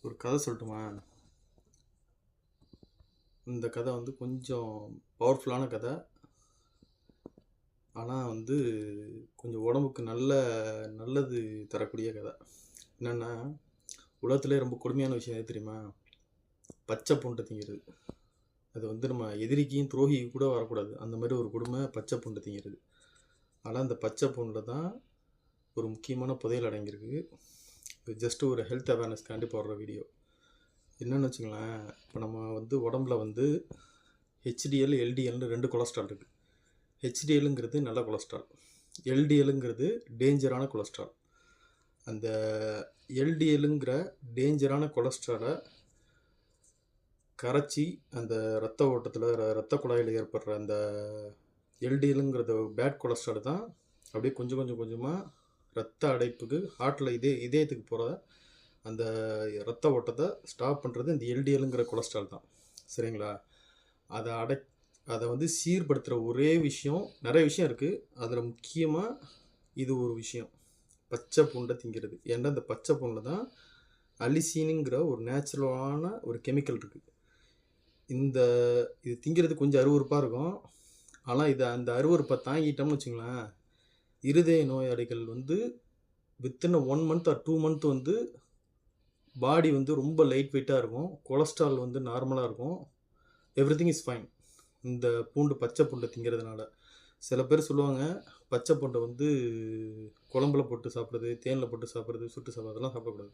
ஒரு கதை சொல்லட்டுமா? இந்த கதை வந்து கொஞ்சம் பவர்ஃபுல்லான கதை. ஆனால் வந்து கொஞ்சம் உடம்புக்கு நல்லது தரக்கூடிய கதை. என்னென்னா, உலகத்திலே ரொம்ப கொடுமையான விஷயம் எது தெரியுமா? பச்சை பூண்டை திங்கிறது. அது வந்து நம்ம எதிரிக்கும் துரோகிக்கு கூட வரக்கூடாது. அந்த மாதிரி ஒரு கொடுமை பச்சை பூண்டை திங்கிறது. ஆனால் அந்த பச்சை பூண்டில் தான் ஒரு முக்கியமான புதையல் அடங்கியிருக்கு. இது ஜஸ்ட் ஒரு ஹெல்த் அவேர்னஸ்க்காண்டி போடுற வீடியோ. என்னென்னு வச்சுங்களேன், இப்போ நம்ம வந்து உடம்புல வந்து ஹெச்டிஎல் எல்டிஎல்னு 2 கொலஸ்ட்ரால் இருக்குது. ஹெச்டிஎல்லுங்கிறது நல்ல கொலஸ்ட்ரால், எல்டிஎல்லுங்கிறது டேஞ்சரான கொலஸ்ட்ரால். அந்த எல்டிஎல்லுங்கிற டேஞ்சரான கொலஸ்ட்ராலை கரைச்சி அந்த இரத்த ஓட்டத்தில் இரத்த குழாயில் ஏற்படுற அந்த எல்டிஎல்லுங்கிறது பேட் கொலஸ்ட்ரால் தான் அப்படியே கொஞ்சம் கொஞ்சமாக இரத்த அடைப்புக்கு ஹார்ட்டில் இதயத்துக்கு போகிற அந்த இரத்த ஓட்டத்தை ஸ்டாப் பண்ணுறது இந்த எல்டிஎல்லுங்கிற கொலஸ்ட்ரால் தான். சரிங்களா? அதை வந்து சீர்படுத்துகிற ஒரே விஷயம், நிறைய விஷயம் இருக்குது, அதில் முக்கியமாக இது ஒரு விஷயம், பச்சை பூண்டை திங்கிறது. ஏன்னா இந்த பச்சை பூண்டில் தான் அலிசீனுங்கிற ஒரு நேச்சுரலான ஒரு கெமிக்கல் இருக்குது. இது திங்கிறது கொஞ்சம் அருவருப்பாக இருக்கும். ஆனால் அந்த அருவருப்பை தாங்கிட்டோம்னு வச்சுங்களேன், இருதய நோயாளிகள் வந்து வித்தின் 1 மந்த் ஆர் 2 மந்த் வந்து பாடி வந்து ரொம்ப லைட் வெயிட்டாக இருக்கும், கொலஸ்ட்ரால் வந்து நார்மலாக இருக்கும், எவ்ரிதிங் இஸ் ஃபைன் இந்த பச்சை பூண்டை திங்கிறதுனால. சில பேர் சொல்லுவாங்க, பச்சை பூண்டை வந்து குழம்புல போட்டு சாப்பிட்றது, தேனில் போட்டு சாப்பிட்றது, சுட்டு சாப்பிட்றது, அதெல்லாம் சாப்பிடக்கூடாது.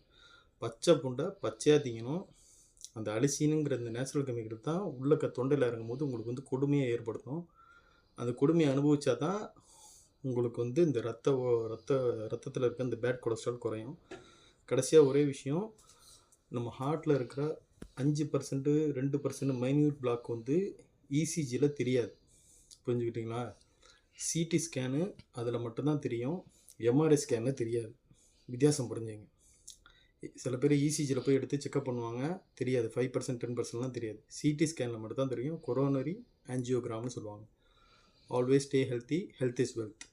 பச்சை பூண்டை பச்சையாக திங்கணும். அந்த அலிசீனுங்கிற இந்த நேச்சுரல் கெமிக்கல் தான் உள்ள தொண்டையில் இறங்கும் போது உங்களுக்கு வந்து கொடுமையை ஏற்படுத்தும். அந்த கொடுமையை அனுபவிச்சா தான் உங்களுக்கு வந்து இந்த ரத்தத்தில் இருக்க இந்த பேட் கொலஸ்ட்ரால் குறையும். கடைசியாக ஒரே விஷயம், நம்ம ஹார்ட்டில் இருக்கிற 5% 2% மைன்யூட் பிளாக் வந்து இசிஜியில் தெரியாது. புரிஞ்சுக்கிட்டிங்களா? சிடி ஸ்கேனு அதில் மட்டும்தான் தெரியும், எம்ஆர்ஐ ஸ்கேனில் தெரியாது. வித்தியாசம் புரிஞ்சுங்க. சில பேர் இசிஜியில் போய் எடுத்து செக்அப் பண்ணுவாங்க, தெரியாது, 5% 10%லாம் தெரியாது. சிடி ஸ்கேனில் மட்டும்தான் தெரியும். கொரோனரி ஆஞ்சியோகிராம்னு சொல்லுவாங்க. Always stay healthy, health is wealth.